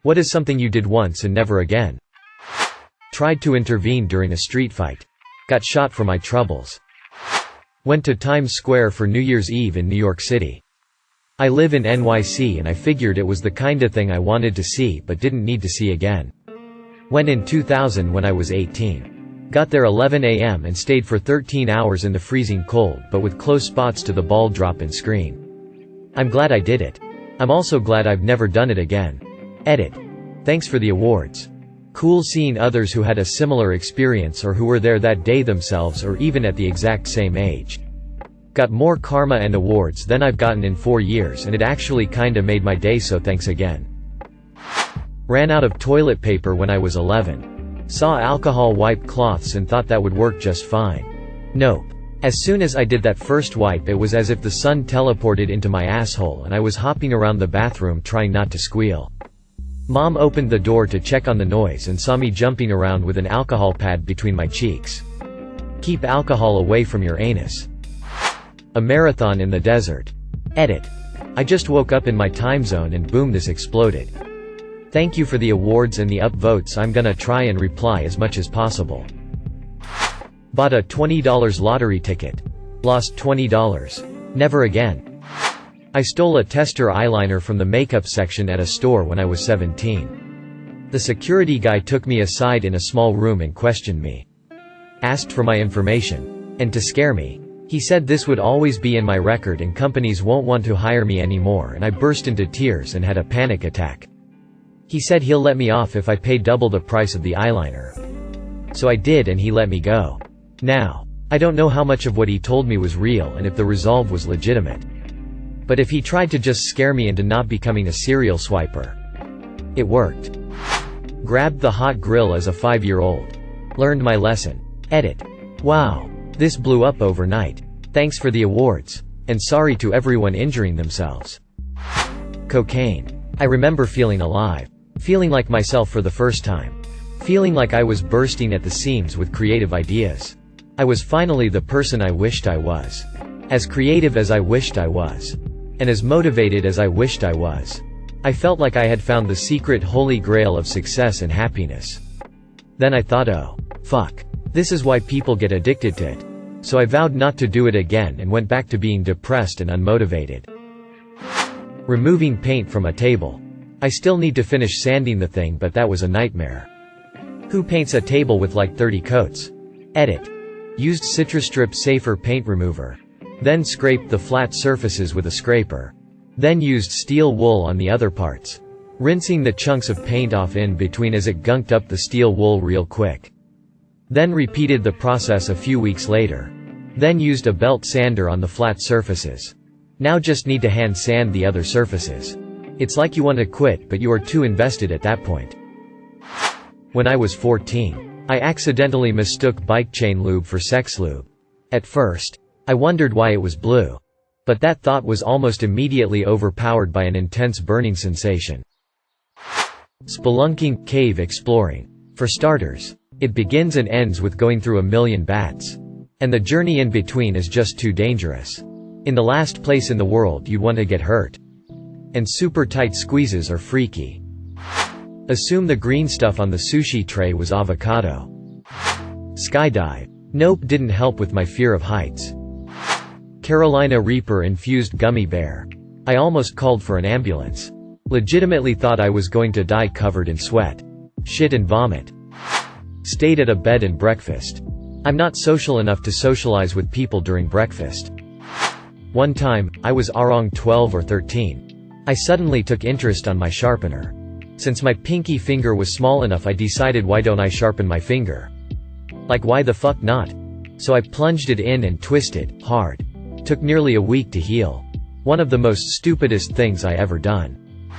What is something you did once and never again? Tried to intervene during a street fight. Got shot for my troubles. Went to Times Square for New Year's Eve in New York City. I live in NYC and I figured it was the kinda thing I wanted to see but didn't need to see again. Went in 2000 when I was 18. Got there 11 a.m. and stayed for 13 hours in the freezing cold but with close spots to the ball drop and screen. I'm glad I did it. I'm also glad I've never done it again. Edit. Thanks for the awards. Cool seeing others who had a similar experience or who were there that day themselves or even at the exact same age. Got more karma and awards than I've gotten in 4 years and it actually kinda made my day, so thanks again. Ran out of toilet paper when I was 11. Saw alcohol wipe cloths and thought that would work just fine. Nope. As soon as I did that first wipe it was as if the sun teleported into my asshole and I was hopping around the bathroom trying not to squeal. Mom opened the door to check on the noise and saw me jumping around with an alcohol pad between my cheeks. Keep alcohol away from your anus. A marathon in the desert. Edit. I just woke up in my time zone and boom, this exploded. Thank you for the awards and the upvotes. I'm gonna try and reply as much as possible. Bought a $20 lottery ticket. Lost $20. Never again. I stole a tester eyeliner from the makeup section at a store when I was 17. The security guy took me aside in a small room and questioned me. Asked for my information. And to scare me, he said this would always be in my record and companies won't want to hire me anymore, and I burst into tears and had a panic attack. He said he'll let me off if I pay double the price of the eyeliner. So I did and he let me go. Now, I don't know how much of what he told me was real and if the resolve was legitimate. But if he tried to just scare me into not becoming a serial swiper. It worked. Grabbed the hot grill as a 5-year-old. Learned my lesson. Edit. Wow. This blew up overnight. Thanks for the awards. And sorry to everyone injuring themselves. Cocaine. I remember feeling alive. Feeling like myself for the first time. Feeling like I was bursting at the seams with creative ideas. I was finally the person I wished I was. As creative as I wished I was. And as motivated as I wished I was. I felt like I had found the secret holy grail of success and happiness. Then I thought, oh, fuck. This is why people get addicted to it. So I vowed not to do it again and went back to being depressed and unmotivated. Removing paint from a table. I still need to finish sanding the thing, but that was a nightmare. Who paints a table with like 30 coats? Edit. Used Citrustrip Safer paint remover. Then scraped the flat surfaces with a scraper. Then used steel wool on the other parts. Rinsing the chunks of paint off in between as it gunked up the steel wool real quick. Then repeated the process a few weeks later. Then used a belt sander on the flat surfaces. Now just need to hand sand the other surfaces. It's like you want to quit but you are too invested at that point. When I was 14, I accidentally mistook bike chain lube for sex lube. At first, I wondered why it was blue. But that thought was almost immediately overpowered by an intense burning sensation. Spelunking, cave exploring. For starters, it begins and ends with going through a million bats. And the journey in between is just too dangerous. In the last place in the world you'd want to get hurt. And super tight squeezes are freaky. Assume the green stuff on the sushi tray was avocado. Skydive. Nope, didn't help with my fear of heights. Carolina Reaper infused gummy bear. I almost called for an ambulance. Legitimately thought I was going to die covered in sweat, shit and vomit. Stayed at a bed and breakfast. I'm not social enough to socialize with people during breakfast. One time, I was around 12 or 13. I suddenly took interest on my sharpener. Since my pinky finger was small enough, I decided, why don't I sharpen my finger? Like, why the fuck not? So I plunged it in and twisted, hard. Took nearly a week to heal. One of the most stupidest things I ever done.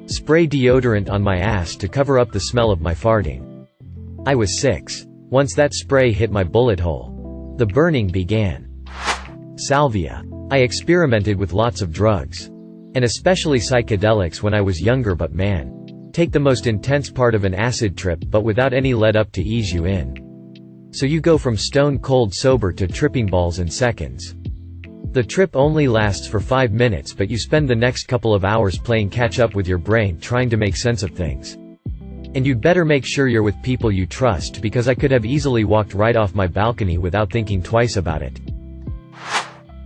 Spray deodorant on my ass to cover up the smell of my farting. I was 6. Once that spray hit my bullet hole, the burning began. Salvia. I experimented with lots of drugs. And especially psychedelics when I was younger, but man. Take the most intense part of an acid trip but without any let up to ease you in. So you go from stone cold sober to tripping balls in seconds. The trip only lasts for 5 minutes, but you spend the next couple of hours playing catch up with your brain trying to make sense of things. And you'd better make sure you're with people you trust, because I could have easily walked right off my balcony without thinking twice about it.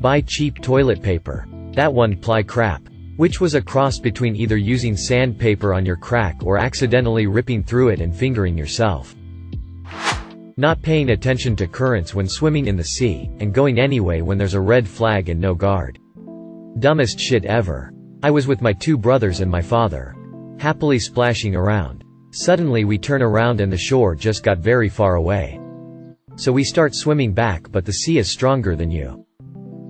Buy cheap toilet paper. That one-ply crap. Which was a cross between either using sandpaper on your crack or accidentally ripping through it and fingering yourself. Not paying attention to currents when swimming in the sea, and going anyway when there's a red flag and no guard. Dumbest shit ever. I was with my 2 brothers and my father. Happily splashing around. Suddenly we turn around and the shore just got very far away. So we start swimming back, but the sea is stronger than you.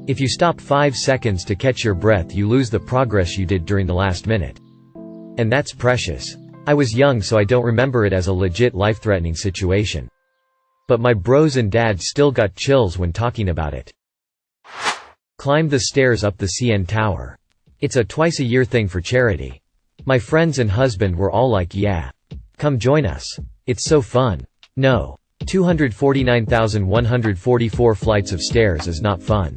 If you stop 5 seconds to catch your breath, you lose the progress you did during the last minute. And that's precious. I was young, so I don't remember it as a legit life-threatening situation. But my bros and dad still got chills when talking about it. Climbed the stairs up the CN Tower. It's a twice-a-year thing for charity. My friends and husband were all like, yeah. Come join us. It's so fun. No. 249,144 flights of stairs is not fun.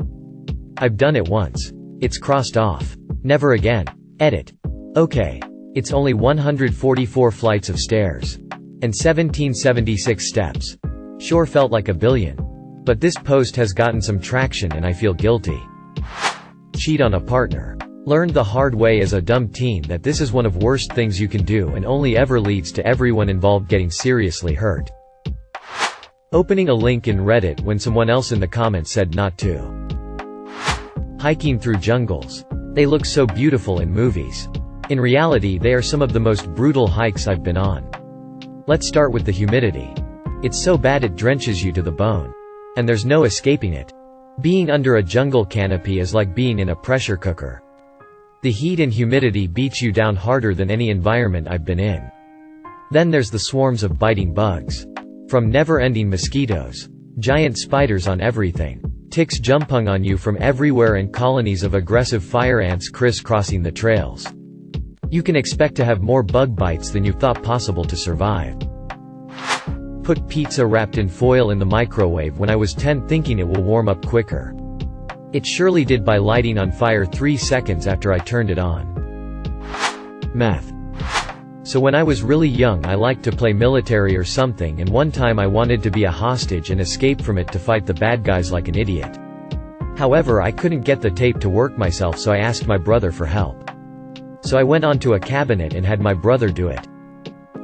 I've done it once. It's crossed off. Never again. Edit. Okay. It's only 144 flights of stairs. And 1776 steps. Sure felt like a billion. But this post has gotten some traction and I feel guilty. Cheat on a partner. Learned the hard way as a dumb teen that this is one of worst things you can do and only ever leads to everyone involved getting seriously hurt. Opening a link in Reddit when someone else in the comments said not to. Hiking through jungles. They look so beautiful in movies. In reality, they are some of the most brutal hikes I've been on. Let's start with the humidity. It's so bad it drenches you to the bone. And there's no escaping it. Being under a jungle canopy is like being in a pressure cooker. The heat and humidity beats you down harder than any environment I've been in. Then there's the swarms of biting bugs. From never-ending mosquitoes. Giant spiders on everything. Ticks jumping on you from everywhere and colonies of aggressive fire ants crisscrossing the trails. You can expect to have more bug bites than you thought possible to survive. Put pizza wrapped in foil in the microwave when I was 10 thinking it will warm up quicker. It surely did by lighting on fire 3 seconds after I turned it on. Meth. So when I was really young I liked to play military or something, and one time I wanted to be a hostage and escape from it to fight the bad guys like an idiot. However, I couldn't get the tape to work myself, so I asked my brother for help. So I went onto a cabinet and had my brother do it.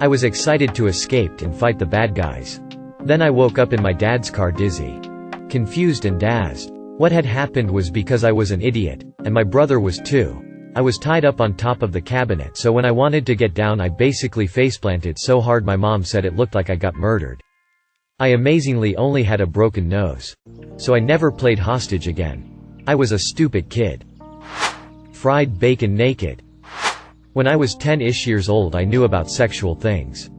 I was excited to escape and fight the bad guys. Then I woke up in my dad's car dizzy. Confused and dazzled. What had happened was because I was an idiot, and my brother was too. I was tied up on top of the cabinet, so when I wanted to get down I basically faceplanted so hard my mom said it looked like I got murdered. I amazingly only had a broken nose. So I never played hostage again. I was a stupid kid. Fried bacon naked. When I was 10-ish years old I knew about sexual things.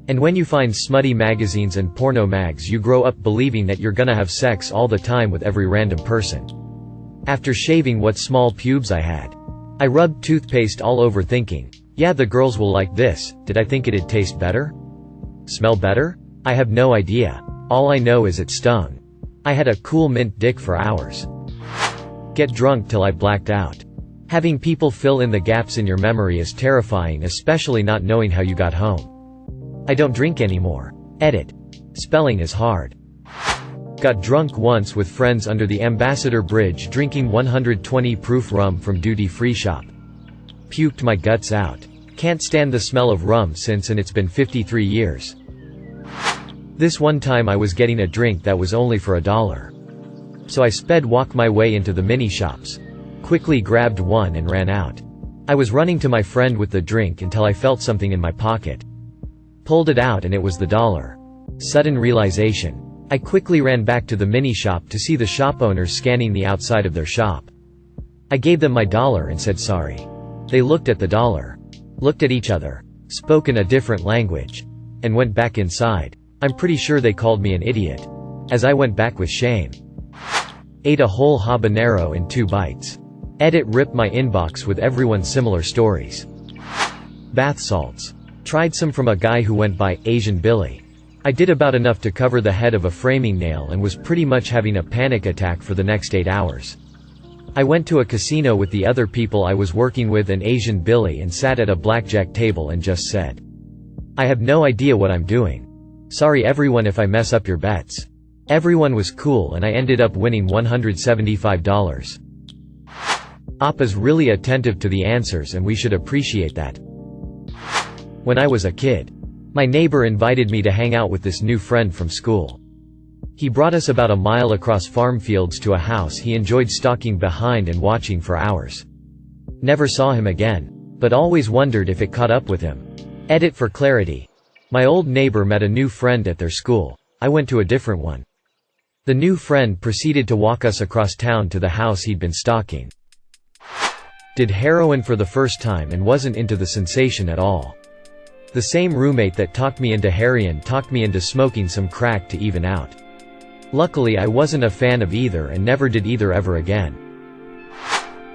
And when you find smutty magazines and porno mags you grow up believing that you're gonna have sex all the time with every random person. After shaving what small pubes I had, I rubbed toothpaste all over thinking, yeah, the girls will like this. Did I think it'd taste better? Smell better? I have no idea. All I know is it stung. I had a cool mint dick for hours. Get drunk till I blacked out. Having people fill in the gaps in your memory is terrifying, especially not knowing how you got home. I don't drink anymore. Edit. Spelling is hard. Got drunk once with friends under the Ambassador Bridge drinking 120 proof rum from duty-free shop. Puked my guts out. Can't stand the smell of rum since, and it's been 53 years. This one time I was getting a drink that was only for $1. So I sped walk my way into the mini shops. Quickly grabbed one and ran out. I was running to my friend with the drink until I felt something in my pocket. Pulled it out and it was the $1. Sudden realization. I quickly ran back to the mini shop to see the shop owners scanning the outside of their shop. I gave them my $1 and said sorry. They looked at the $1, looked at each other, spoke in a different language, and went back inside. I'm pretty sure they called me an idiot, as I went back with shame. Ate a whole habanero in 2 bites. Edit. Rip my inbox with everyone's similar stories. Bath salts. Tried some from a guy who went by Asian Billy. I did about enough to cover the head of a framing nail and was pretty much having a panic attack for the next 8 hours. I went to a casino with the other people I was working with and Asian Billy and sat at a blackjack table and just said, "I have no idea what I'm doing. Sorry everyone if I mess up your bets." Everyone was cool and I ended up winning $175. Appa's really attentive to the answers and we should appreciate that. When I was a kid, my neighbor invited me to hang out with this new friend from school. He brought us about a mile across farm fields to a house he enjoyed stalking behind and watching for hours. Never saw him again, but always wondered if it caught up with him. Edit for clarity. My old neighbor met a new friend at their school. I went to a different one. The new friend proceeded to walk us across town to the house he'd been stalking. Did heroin for the first time and wasn't into the sensation at all. The same roommate that talked me into heroin talked me into smoking some crack to even out. Luckily I wasn't a fan of either and never did either ever again.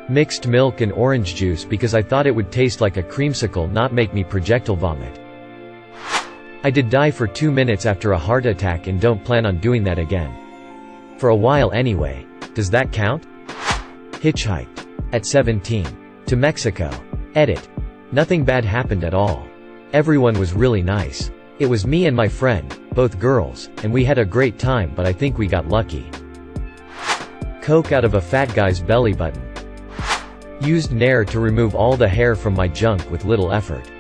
Mixed milk and orange juice because I thought it would taste like a creamsicle, not make me projectile vomit. I did die for 2 minutes after a heart attack and don't plan on doing that again. For a while anyway. Does that count? Hitchhiked. At 17. To Mexico. Edit. Nothing bad happened at all. Everyone was really nice. It was me and my friend, both girls, and we had a great time, but I think we got lucky. Coke out of a fat guy's belly button. Used Nair to remove all the hair from my junk with little effort.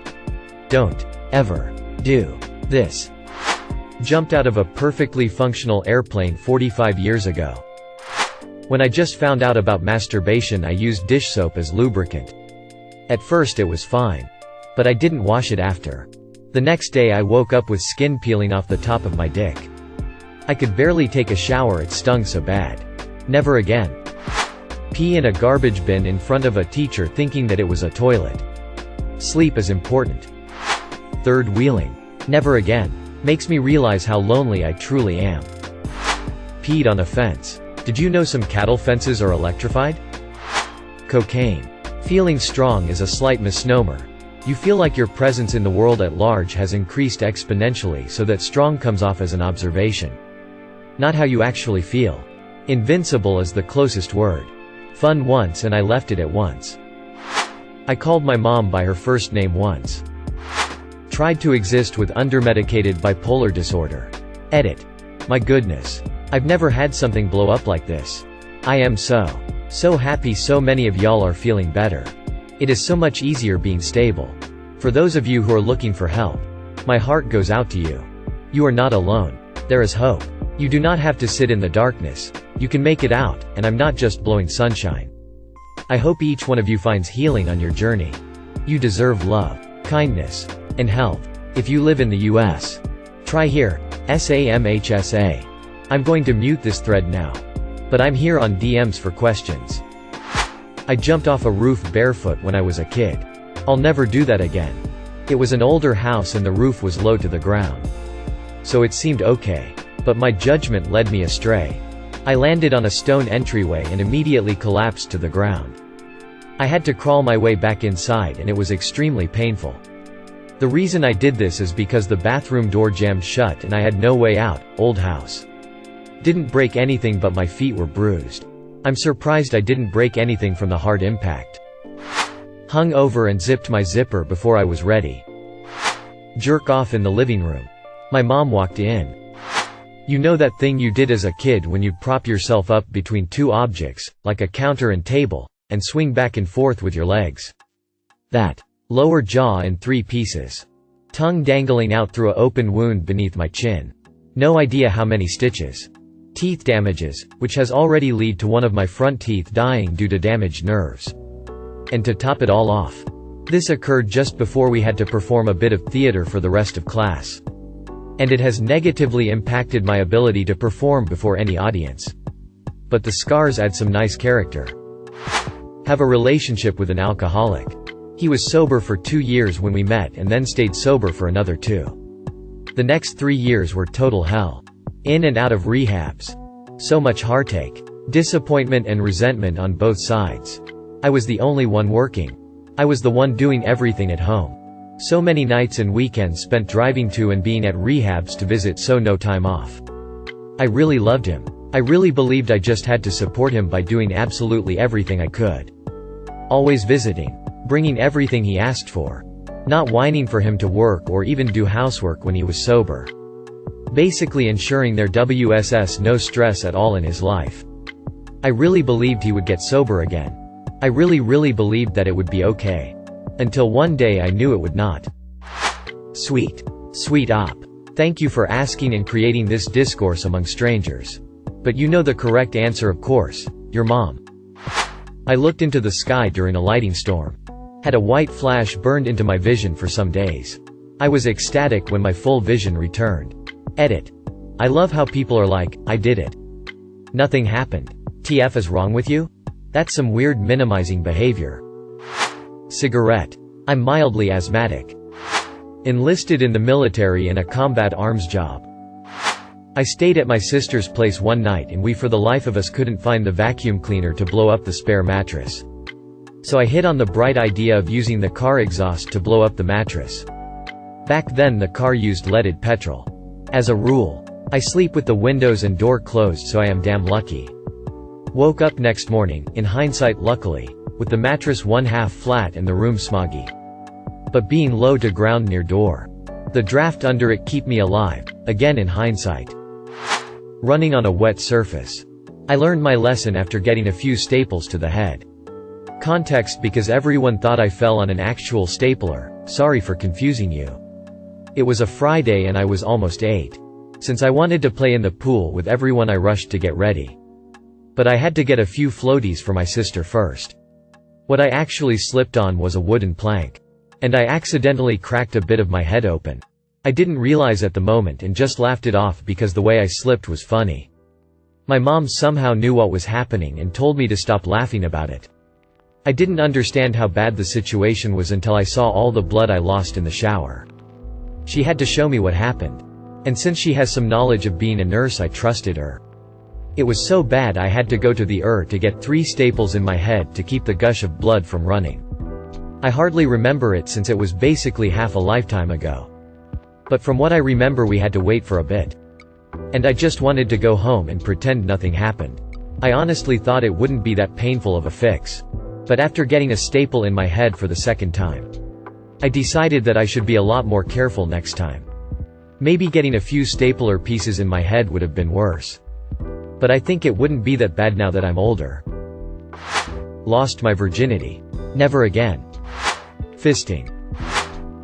Don't ever do this. Jumped out of a perfectly functional airplane 45 years ago. When I just found out about masturbation, I used dish soap as lubricant. At first it was fine. But I didn't wash it after. The next day I woke up with skin peeling off the top of my dick. I could barely take a shower, it stung so bad. Never again. Pee in a garbage bin in front of a teacher thinking that it was a toilet. Sleep is important. Third wheeling. Never again. Makes me realize how lonely I truly am. Peed on a fence. Did you know some cattle fences are electrified? Cocaine. Feeling strong is a slight misnomer. You feel like your presence in the world at large has increased exponentially so that strong comes off as an observation. Not how you actually feel. Invincible is the closest word. Fun once and I left it at once. I called my mom by her first name once. Tried to exist with undermedicated bipolar disorder. Edit. My goodness. I've never had something blow up like this. I am so happy so many of y'all are feeling better. It is so much easier being stable. For those of you who are looking for help, my heart goes out to you. You are not alone. There is hope. You do not have to sit in the darkness. You can make it out, and I'm not just blowing sunshine. I hope each one of you finds healing on your journey. You deserve love, kindness, and health. If you live in the US, try here, SAMHSA. I'm going to mute this thread now. But I'm here on DMs for questions. I jumped off a roof barefoot when I was a kid. I'll never do that again. It was an older house and the roof was low to the ground. So it seemed okay. But my judgment led me astray. I landed on a stone entryway and immediately collapsed to the ground. I had to crawl my way back inside and it was extremely painful. The reason I did this is because the bathroom door jammed shut and I had no way out. Old house. Didn't break anything but my feet were bruised. I'm surprised I didn't break anything from the hard impact. Hung over and zipped my zipper before I was ready. Jerk off in the living room. My mom walked in. You know that thing you did as a kid when you'd prop yourself up between two objects, like a counter and table, and swing back and forth with your legs? That. Lower jaw in 3 pieces. Tongue dangling out through an open wound beneath my chin. No idea how many stitches. Teeth damages, which has already led to one of my front teeth dying due to damaged nerves. And to top it all off, this occurred just before we had to perform a bit of theater for the rest of class. And it has negatively impacted my ability to perform before any audience. But the scars add some nice character. Have a relationship with an alcoholic. He was sober for 2 years when we met and then stayed sober for another 2. The next 3 years were total hell. In and out of rehabs. So much heartache, disappointment and resentment on both sides. I was the only one working. I was the one doing everything at home. So many nights and weekends spent driving to and being at rehabs to visit, so no time off. I really loved him. I really believed I just had to support him by doing absolutely everything I could. Always visiting. Bringing everything he asked for. Not whining for him to work or even do housework when he was sober. Basically ensuring there was no stress at all in his life. I really believed he would get sober again. I really believed that it would be okay. Until one day I knew it would not. Sweet. Sweet op. Thank you for asking and creating this discourse among strangers. But you know the correct answer, of course. Your mom. I looked into the sky during a lightning storm. Had a white flash burned into my vision for some days. I was ecstatic when my full vision returned. Edit. I love how people are like, I did it. Nothing happened. TF is wrong with you? That's some weird minimizing behavior. Cigarette. I'm mildly asthmatic. Enlisted in the military in a combat arms job. I stayed at my sister's place one night and we for the life of us couldn't find the vacuum cleaner to blow up the spare mattress. So I hit on the bright idea of using the car exhaust to blow up the mattress. Back then the car used leaded petrol. As a rule, I sleep with the windows and door closed, so I am damn lucky. Woke up next morning, in hindsight luckily, with the mattress 1/2 flat and the room smoggy. But being low to ground near door. The draft under it keep me alive, again in hindsight. Running on a wet surface. I learned my lesson after getting a few staples to the head. Context: because everyone thought I fell on an actual stapler. Sorry for confusing you. It was a Friday and I was almost 8. Since I wanted to play in the pool with everyone I rushed to get ready. But I had to get a few floaties for my sister first. What I actually slipped on was a wooden plank. And I accidentally cracked a bit of my head open. I didn't realize at the moment and just laughed it off because the way I slipped was funny. My mom somehow knew what was happening and told me to stop laughing about it. I didn't understand how bad the situation was until I saw all the blood I lost in the shower. She had to show me what happened. And since she has some knowledge of being a nurse, I trusted her. It was so bad I had to go to the ER to get 3 staples in my head to keep the gush of blood from running. I hardly remember it since it was basically half a lifetime ago. But from what I remember we had to wait for a bit. And I just wanted to go home and pretend nothing happened. I honestly thought it wouldn't be that painful of a fix. But after getting a staple in my head for the second time, I decided that I should be a lot more careful next time. Maybe getting a few stapler pieces in my head would have been worse. But I think it wouldn't be that bad now that I'm older. Lost my virginity. Never again. Fisting.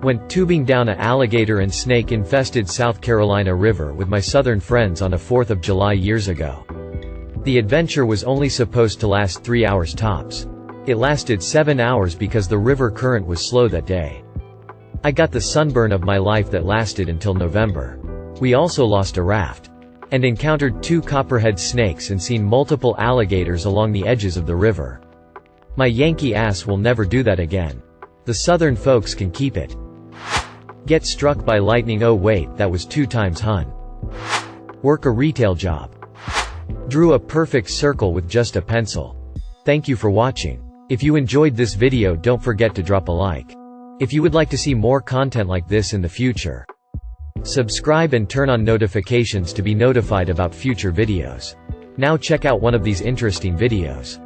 Went tubing down a alligator and snake-infested South Carolina river with my southern friends on a 4th of July years ago. The adventure was only supposed to last 3 hours tops. It lasted 7 hours because the river current was slow that day. I got the sunburn of my life that lasted until November. We also lost a raft. And encountered 2 copperhead snakes and seen multiple alligators along the edges of the river. My Yankee ass will never do that again. The southern folks can keep it. Get struck by lightning. Oh wait, that was 2 times hun. Work a retail job. Drew a perfect circle with just a pencil. Thank you for watching. If you enjoyed this video, don't forget to drop a like. If you would like to see more content like this in the future, subscribe and turn on notifications to be notified about future videos. Now check out one of these interesting videos.